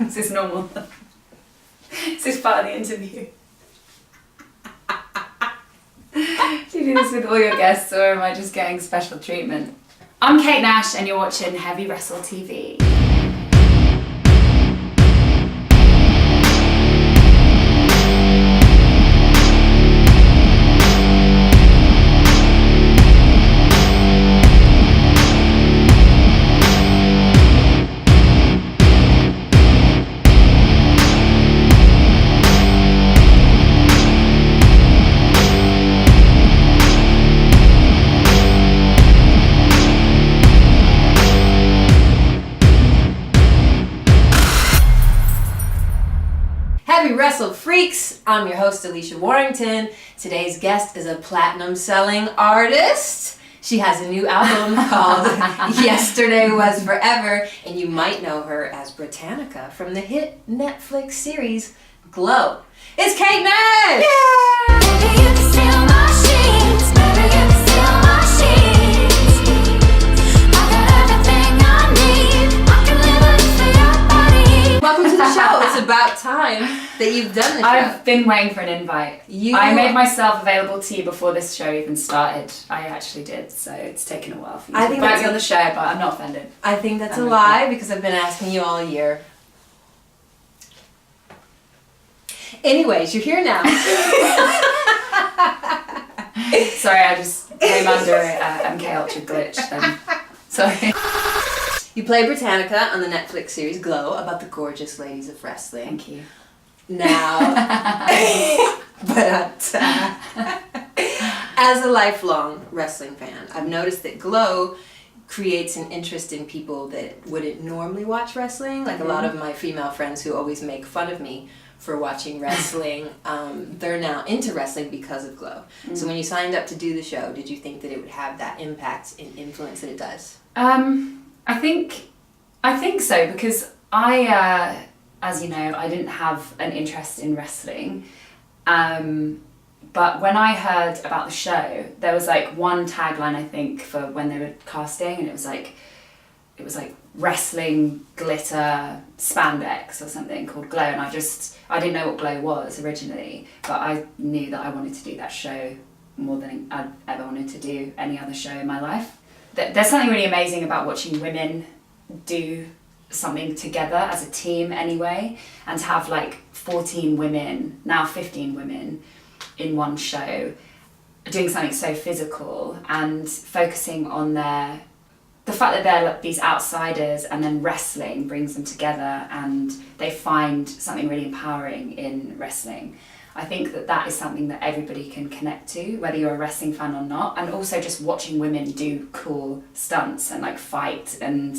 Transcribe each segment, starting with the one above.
Is this normal? Is this part of the interview? Do you do this with all your guests, or am I just getting special treatment? I'm Kate Nash and you're watching Heavy Wrestle TV. Wrestle Freaks, I'm your host Alicia Warrington. Today's guest is a platinum-selling artist. She has a new album called Yesterday Was Forever, and you might know her as Britannica from the hit Netflix series Glow. It's Kate Nash! Yeah! Baby, you can steal my sheets. Baby, you can steal my sheets. I got everything I need. I can live it for your body. Welcome to the show. It's about time that you've done the show. I've been waiting for an invite. I made myself available to you before this show even started. I actually did, so it's taken a while for you to invite me on the show, but I'm not offended. I think that's a lie because I've been asking you all year. Anyways, you're here now. Sorry, I just came under MK Ultra glitch. Sorry. You play Britannica on the Netflix series Glow about the gorgeous ladies of wrestling. Thank you. Now, but as a lifelong wrestling fan, I've noticed that Glow creates an interest in people that wouldn't normally watch wrestling. Like a lot of my female friends who always make fun of me for watching wrestling, they're now into wrestling because of Glow. So when you signed up to do the show, did you think that it would have that impact and influence that it does? I think so, because as you know, I didn't have an interest in wrestling. But when I heard about the show, there was like one tagline, I think, for when they were casting, and it was like wrestling glitter spandex or something called Glow, and I didn't know what Glow was originally, but I knew that I wanted to do that show more than I'd ever wanted to do any other show in my life. There's something really amazing about watching women do something together as a team anyway, and to have like 14 women, now 15 women in one show doing something so physical and focusing on the fact that they're like these outsiders, and then wrestling brings them together and they find something really empowering in wrestling. I think that is something that everybody can connect to, whether you're a wrestling fan or not, and also just watching women do cool stunts and like fight and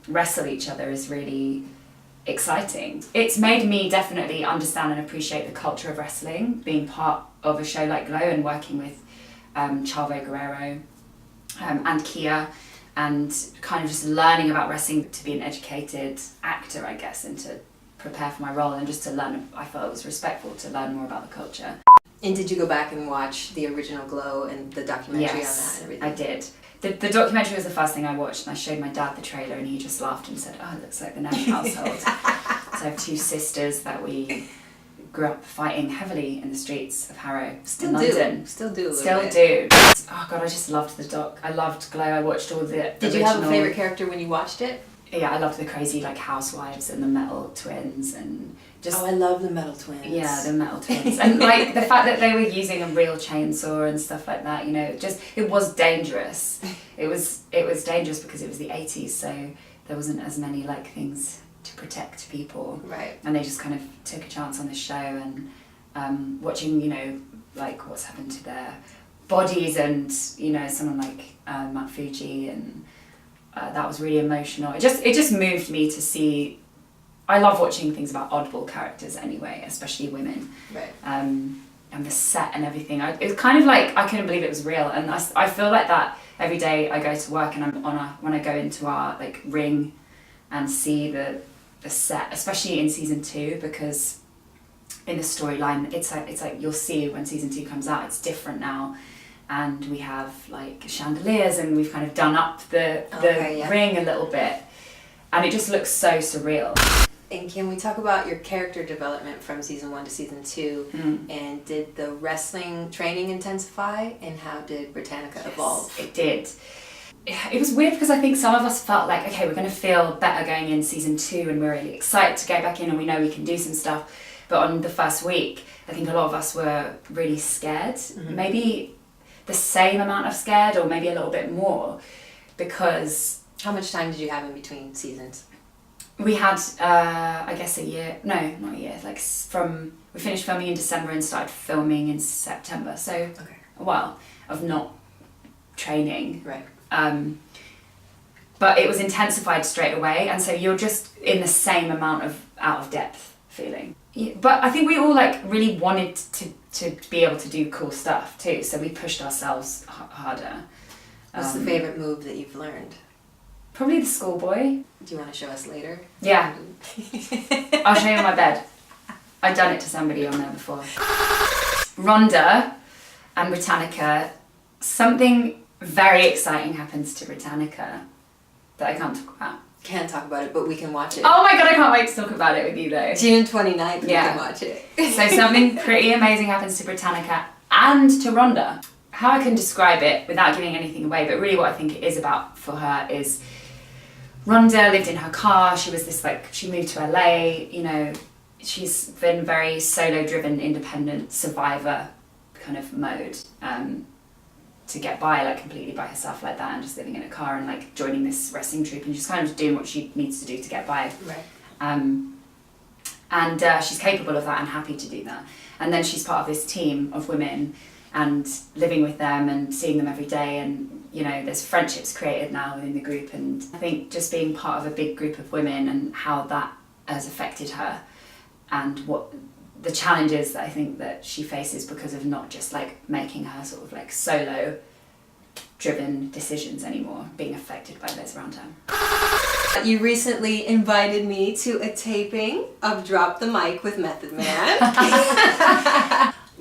wrestle each other is really exciting. It's made me definitely understand and appreciate the culture of wrestling, being part of a show like Glow and working with Chavo Guerrero and Kia, and kind of just learning about wrestling to be an educated actor, I guess, and to prepare for my role, and just to learn. I felt it was respectful to learn more about the culture. And did you go back and watch the original Glow and the documentary on that and everything? I did. The documentary was the first thing I watched, and I showed my dad the trailer, and he just laughed and said, "Oh, it looks like the Nash household." So I have two sisters that we grew up fighting heavily in the streets of Harrow, London. Still do. Oh God, I just loved the doc. I loved Glow. I watched all the Did you have a favorite character when you watched it? Yeah, I loved the crazy like housewives and the metal twins and just. Oh, I love the metal twins. Yeah, the metal twins, and like the fact that they were using a real chainsaw and stuff like that. You know, it was dangerous. It was dangerous because it was the 80s, so there wasn't as many like things to protect people. Right. And they just kind of took a chance on this show, and watching, you know, like what's happened to their bodies, and you know, someone like Matt Fuji, and that was really emotional. It just moved me to see. I love watching things about oddball characters anyway, especially women. Right. And the set and everything. It was kind of like I couldn't believe it was real, and I feel like that every day I go to work, and when I go into our like ring and see the set, especially in season 2, because in the storyline it's like you'll see when season 2 comes out, it's different now, and we have like chandeliers, and we've kind of done up the ring a little bit, and it just looks so surreal. And can we talk about your character development from season 1 to season 2? And did the wrestling training intensify? And how did Britannica evolve? It did. It was weird because I think some of us felt like, okay, we're going to feel better going in season 2 and we're really excited to go back in and we know we can do some stuff. But on the first week, I think a lot of us were really scared. Maybe the same amount of scared or maybe a little bit more, because... How much time did you have in between seasons? We had, I guess, a year. No, not a year. Like we finished filming in December and started filming in September. So a while of not training. Right. But it was intensified straight away, and so you're just in the same amount of out of depth feeling. Yeah, but I think we all like really wanted to be able to do cool stuff too. So we pushed ourselves harder. What's the favorite move that you've learned? Probably the schoolboy. Do you want to show us later? Yeah. I'll show you on my bed. I've done it to somebody on there before. Rhonda and Britannica, something very exciting happens to Britannica that I can't talk about. Can't talk about it, but we can watch it. Oh my god, I can't wait to talk about it with you though. June 29th, we Yeah. can watch it. So something pretty amazing happens to Britannica and to Rhonda. How I can describe it without giving anything away, but really what I think it is about for her is Rhonda lived in her car. She was this she moved to LA, you know, she's been very solo driven, independent survivor kind of mode, to get by like completely by herself like that, and just living in a car and like joining this wrestling troupe and just kind of doing what she needs to do to get by. Right. And she's capable of that and happy to do that. And then she's part of this team of women and living with them and seeing them every day, and you know there's friendships created now within the group, and I think just being part of a big group of women and how that has affected her and what the challenges that I think that she faces because of not just like making her sort of like solo driven decisions anymore, being affected by those around her. You recently invited me to a taping of Drop the Mic with Method Man.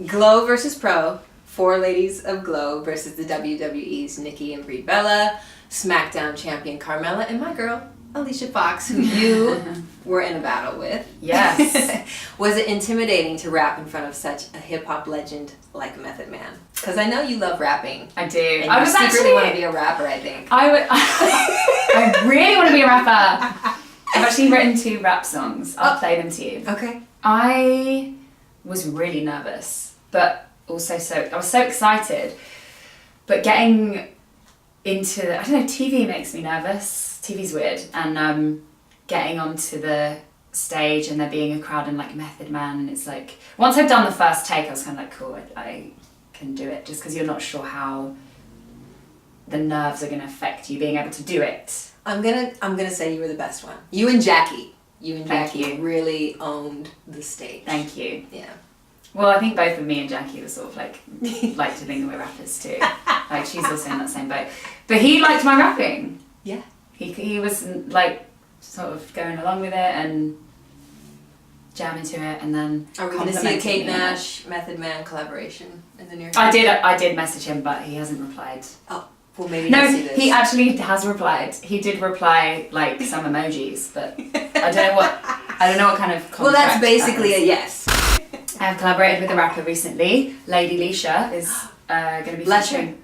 Glow versus Pro. 4 ladies of Glow versus the WWE's Nikki and Brie Bella, SmackDown champion Carmella, and my girl, Alicia Fox, who you were in a battle with. Yes. Was it intimidating to rap in front of such a hip-hop legend like Method Man? Because I know you love rapping. I do. And I you was secretly actually want to be a rapper, I think. I really want to be a rapper. I've actually written 2 rap songs. I'll play them to you. Okay. I was really nervous, but also I was so excited. But getting into, I don't know, TV makes me nervous. TV's weird. And getting onto the stage and there being a crowd and like Method Man, and it's like, once I've done the first take, I was kind of like, cool, I can do it, just because you're not sure how the nerves are going to affect you being able to do it. I'm gonna say you were the best one. You and Jackie Thank Jackie you. really owned the stage. Thank you. Yeah. Well, I think both of me and Jackie were sort of like to think that we're rappers too. Like she's also in that same boat. But he liked my rapping. Yeah. He was like sort of going along with it and jamming to it, and then Are we going to see a complimenting Kate me. Nash Method Man collaboration in the near future? I did message him, but he hasn't replied. Oh, well maybe No, he'll see this. he actually has replied. He did reply like some emojis, but I don't know what kind of contract. Well, that's basically that was. a yes. I have collaborated with a rapper recently. Lady Leshurr is going to be Leshurr? featuring.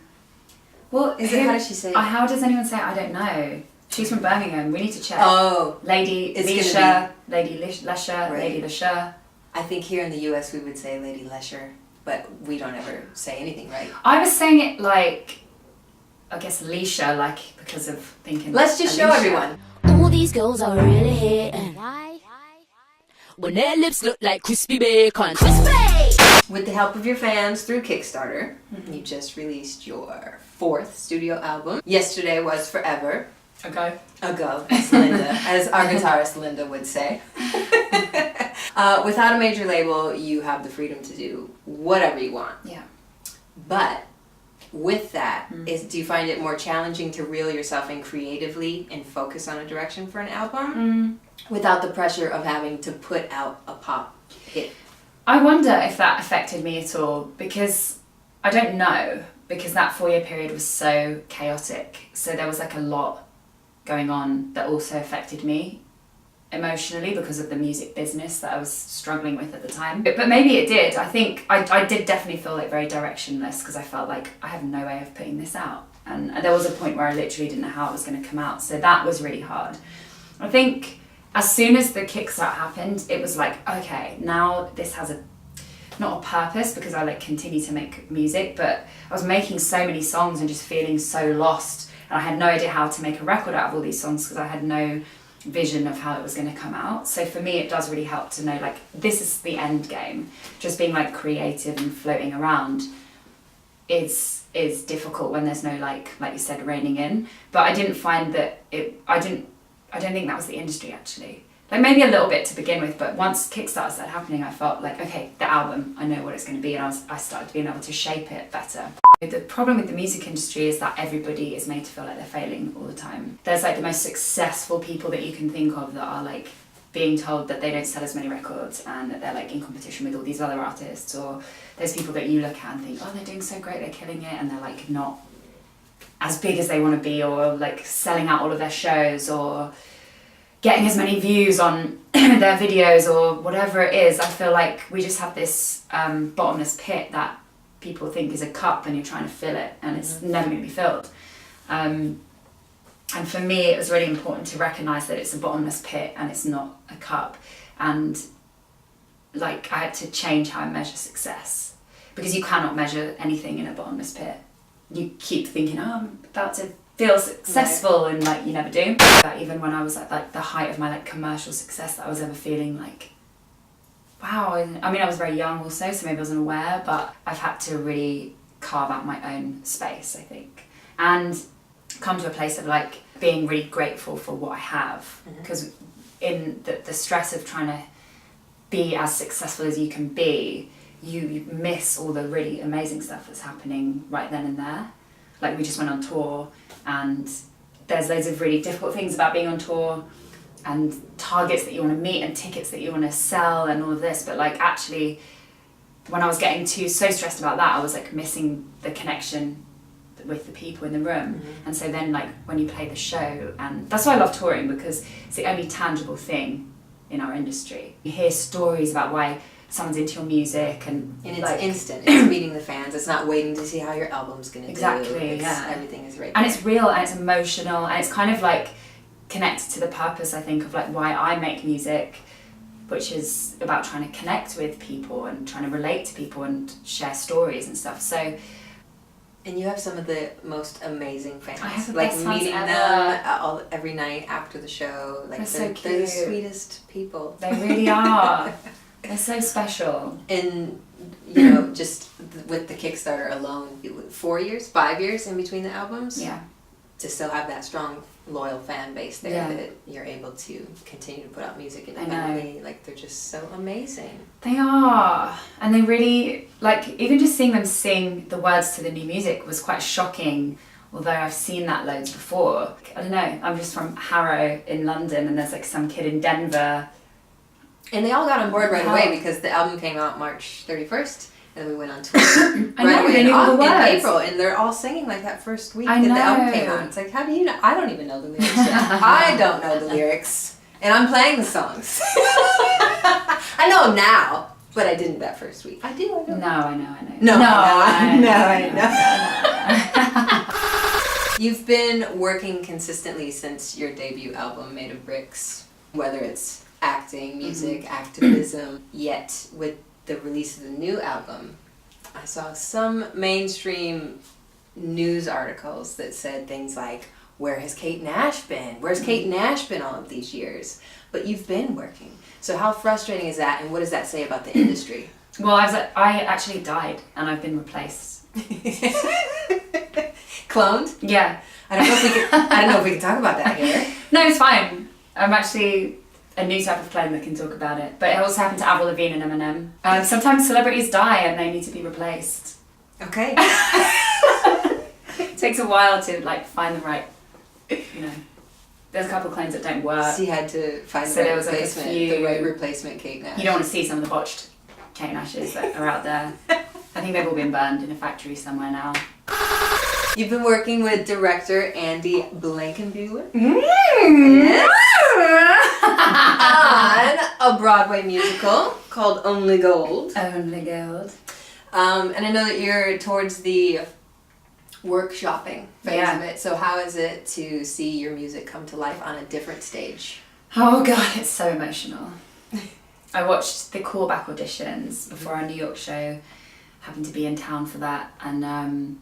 Well, Is it, how does she say it? How does anyone say it? I don't know. She's from Birmingham. We need to check. Oh, Lady It's Leshurr, Lady Leshurr, Right. Lady Leshurr. I think here in the US we would say Lady Leshurr, but we don't ever say anything, right? I was saying it like, I guess Leshurr, like because of thinking. Let's just show Alicia. everyone. All these girls are really hitting. Why? When their lips look like crispy bacon. Crispy! With the help of your fans through Kickstarter, you just released your 4th studio album. Yesterday was forever Okay. ago, as as our guitarist Linda would say. Without a major label, you have the freedom to do whatever you want. Yeah. But with that, do you find it more challenging to reel yourself in creatively and focus on a direction for an album without the pressure of having to put out a pop hit? I wonder if that affected me at all, because I don't know, because that 4-year period was so chaotic. So there was like a lot going on that also affected me emotionally because of the music business that I was struggling with at the time. But maybe it did. I think I did definitely feel like very directionless because I felt like I have no way of putting this out. And there was a point where I literally didn't know how it was going to come out. So that was really hard. I think as soon as the Kickstart happened, it was like, okay, now this has not a purpose because I like continue to make music, but I was making so many songs and just feeling so lost. And I had no idea how to make a record out of all these songs because I had no vision of how it was going to come out. So for me, it does really help to know like this is the end game. Just being like creative and floating around is difficult when there's no like you said, reining in. But I didn't find that I don't think that was the industry actually. Like maybe a little bit to begin with, but once Kickstarter started happening, I felt like, okay, the album, I know what it's going to be, and I started being able to shape it better. The problem with the music industry is that everybody is made to feel like they're failing all the time. There's like the most successful people that you can think of that are like being told that they don't sell as many records and that they're like in competition with all these other artists, or there's people that you look at and think, oh, they're doing so great, they're killing it, and they're like not as big as they want to be, or like selling out all of their shows, or getting as many views on their videos, or whatever it is. I feel like we just have this bottomless pit that people think is a cup and you're trying to fill it, and it's never going to be filled. And for me, it was really important to recognise that it's a bottomless pit and it's not a cup. And like I had to change how I measure success, because you cannot measure anything in a bottomless pit. You keep thinking, oh, I'm about to feel successful, and like you never do. Even when I was at like the height of my like commercial success that I was ever feeling like, wow. I mean, I was very young also, so maybe I wasn't aware, but I've had to really carve out my own space, I think, and come to a place of like being really grateful for what I have, because in the stress of trying to be as successful as you can be, you miss all the really amazing stuff that's happening right then and there. Like we just went on tour, and there's loads of really difficult things about being on tour, and targets that you want to meet and tickets that you want to sell and all of this, but like actually when I was getting so stressed about that, I was like missing the connection with the people in the room. And so then like when you play the show, and that's why I love touring, because it's the only tangible thing in our industry. You hear stories about why someone's into your music, and it's like, instant. It's meeting the fans. It's not waiting to see how your album's gonna do. Exactly, yeah. Everything is right and there. it's real and it's emotional, and it's kind of like connected to the purpose, I think, of like why I make music, which is about trying to connect with people and trying to relate to people and share stories and stuff. So and you have some of the most amazing fans. I have the like best fans meeting ever. them every night after the show. Like They're they're the so cute. sweetest people. they really are. They're so special. And you know, just with the Kickstarter alone, 4 years, 5 years in between the albums. Yeah. To still have that strong, loyal fan base there, Yeah. that you're able to continue to put out music independently. Like they're just so amazing. They are, and they really, like, even just seeing them sing the words to the new music was quite shocking, although I've seen that loads before. I don't know, I'm just from Harrow in London, and there's like some kid in Denver. And they all got on board right Wow. away, because the album came out March 31st, and then we went on tour I know, they knew all the in words. April, and they're all singing like that first week I that the album know. came out. It's like, how do you know? I don't even know the lyrics yet. I don't know the lyrics, and I'm playing the songs. I know them now, but I didn't that first week. I do. I know. No, I know. No, I know. You've been working consistently since your debut album, Made of Bricks, whether it's acting, music, activism. Yet, with the release of the new album, I saw some mainstream news articles that said things like, where has Kate Nash been? Where's Kate Nash been all of these years? But you've been working. So how frustrating is that, and what does that say about the industry? Well, I actually died, and I've been replaced. Cloned? Yeah. I don't know if we can talk about that here. No, it's fine. I'm actually a new type of clone that can talk about it. But it also happened to Avril Lavigne and Eminem. Sometimes celebrities die and they need to be replaced. Okay. It takes a while to like find the right, you know. There's a couple of clones that don't work. So you had to find So the there right was, like, a replacement, few- the right replacement Kate Nash. You don't want to see some of the botched Kate Nashes that are out there. I think they've all been burned in a factory somewhere now. You've been working with director Andy Blankenbuehler. Mm. Yes. on a Broadway musical called Only Gold. Only Gold. And I know that you're towards the workshopping phase Yeah. of it. So how is it to see your music come to life on a different stage? Oh god, it's so emotional. I watched the callback auditions before our New York show. Happened to be in town for that, and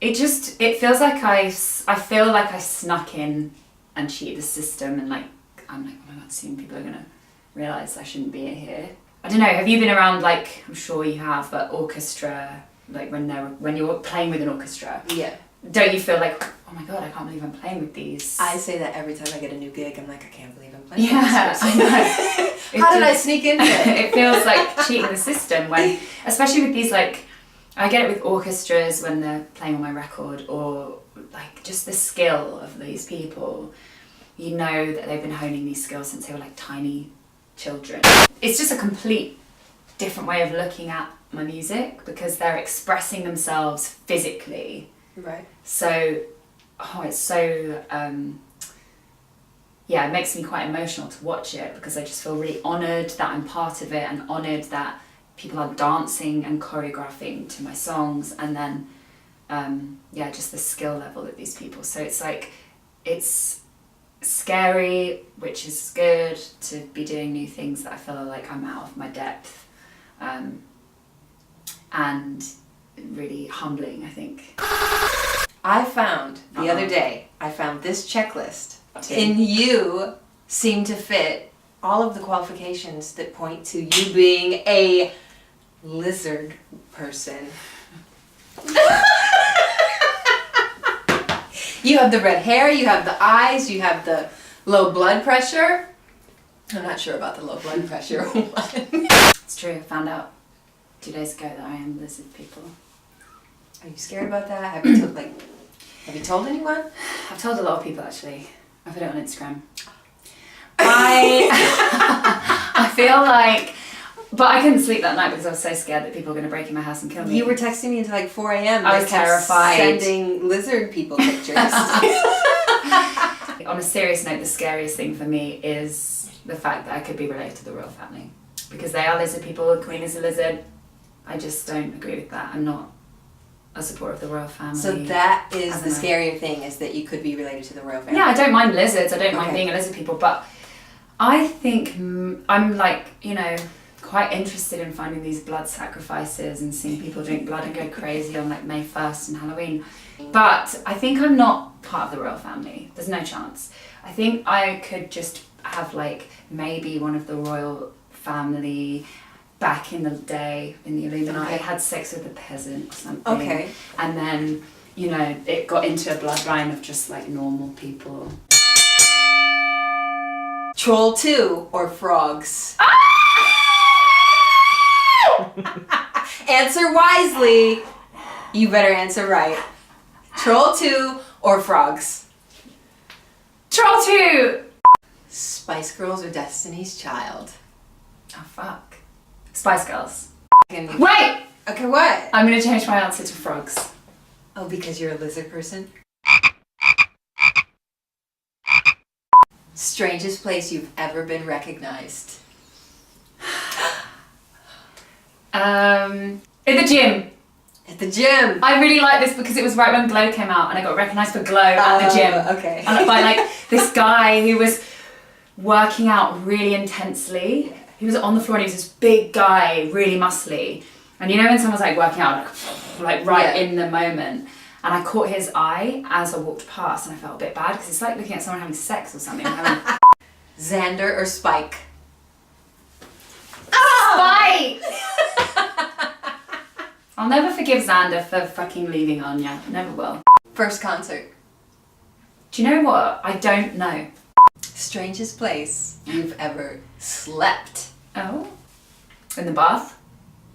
it feels like I feel like I snuck in and cheated the system, and like I'm like, oh my god, soon people are gonna realise I shouldn't be here. I don't know. Have you been around, like, I'm sure you have, but orchestra, like when you're playing with an orchestra? Yeah. Don't you feel like, oh my god, I can't believe I'm playing with these? I say that every time I get a new gig. I'm like, I can't believe I'm playing Yeah, with this I person. know. How did I sneak into it? It feels like cheating the system when, especially with these, like, I get it with orchestras when they're playing on my record, or like just the skill of these people. You know that they've been honing these skills since they were like tiny children. It's just a complete different way of looking at my music because they're expressing themselves physically. Right. So, it's so, yeah, it makes me quite emotional to watch it because I just feel really honoured that I'm part of it and honoured that people are dancing and choreographing to my songs, and then, yeah, just the skill level of these people. So it's like, it's scary, which is good to be doing new things that I feel like I'm out of my depth, and really humbling, I think. I found the other day, I found this checklist. Two. And you seem to fit all of the qualifications that point to you being a lizard person. You have the red hair, you have the eyes, you have the low blood pressure. I'm not sure about the low blood pressure one. It's true, I found out 2 days ago that I am lizard people. Are you scared about that? Have you told anyone? I've told a lot of people actually. I put it on Instagram. I feel like, but I couldn't sleep that night because I was so scared that people were going to break in my house and kill me. You were texting me until like 4 a.m. I was terrified. Sending lizard people pictures. On a serious note, the scariest thing for me is the fact that I could be related to the royal family. Because they are lizard people, the queen is a lizard. I just don't agree with that. I'm not a supporter of the royal family. So that I is don't the know. scarier thing, is that you could be related to the royal family. Yeah, I don't mind lizards. I don't mind Okay. being a lizard people, but I think I'm like, you know, quite interested in finding these blood sacrifices and seeing people drink blood and go crazy on like May 1st and Halloween. But I think I'm not part of the royal family. There's no chance. I think I could just have like maybe one of the royal family back in the day in the Illuminati, Okay. had sex with a peasant or something. Okay. And then, you know, it got into a bloodline of just like normal people. Troll 2 or frogs? Answer wisely. You better answer right. Troll 2 or frogs? Troll 2! Spice Girls or Destiny's Child? Oh fuck. Spice Girls. Can you- Wait! Okay, what? I'm gonna change my answer to frogs. Oh, because you're a lizard person? Strangest place you've ever been recognized? In the gym. At the gym. I really like this because it was right when Glow came out and I got recognised for Glow at the gym. Okay. And by like this guy who was working out really intensely. He was on the floor and he was this big guy, really muscly. And you know when someone's like working out like right Yeah. in the moment. And I caught his eye as I walked past and I felt a bit bad because it's like looking at someone having sex or something. Xander or Spike? Spike! I'll never forgive Xander for fucking leaving Anya. Never will. First concert? Do you know what? I don't know. Strangest place you've ever slept? Oh? In the bath?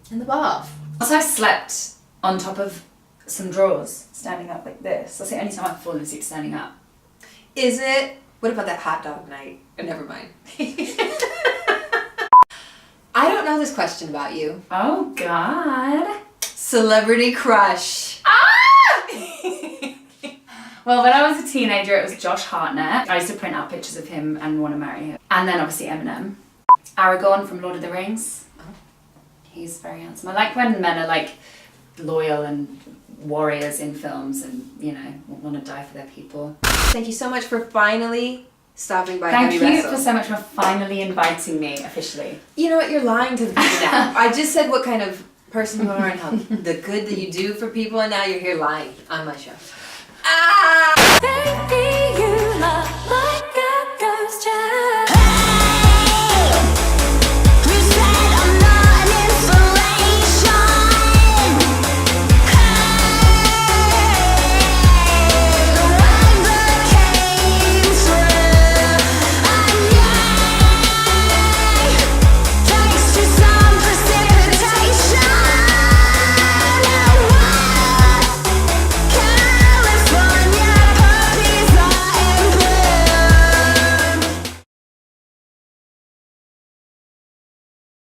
In the bath. Also, I slept on top of some drawers, standing up like this. That's the only time I've fallen asleep standing up. Is it? What about that hot dog night? Oh, never mind. I don't know this question about you. Oh, God. Celebrity crush. Well, when I was a teenager, it was Josh Hartnett. I used to print out pictures of him and want to marry him. And then obviously Eminem. Aragorn from Lord of the Rings. He's very handsome. I like when men are like loyal and warriors in films and, you know, want to die for their people. Thank you so much for finally stopping by Thank Heavy you Wrestle. for so much for finally inviting me officially. You know what? You're lying to the people now. I just said what kind of person you are and how the good that you do for people, and now you're here lying on my show. Baby,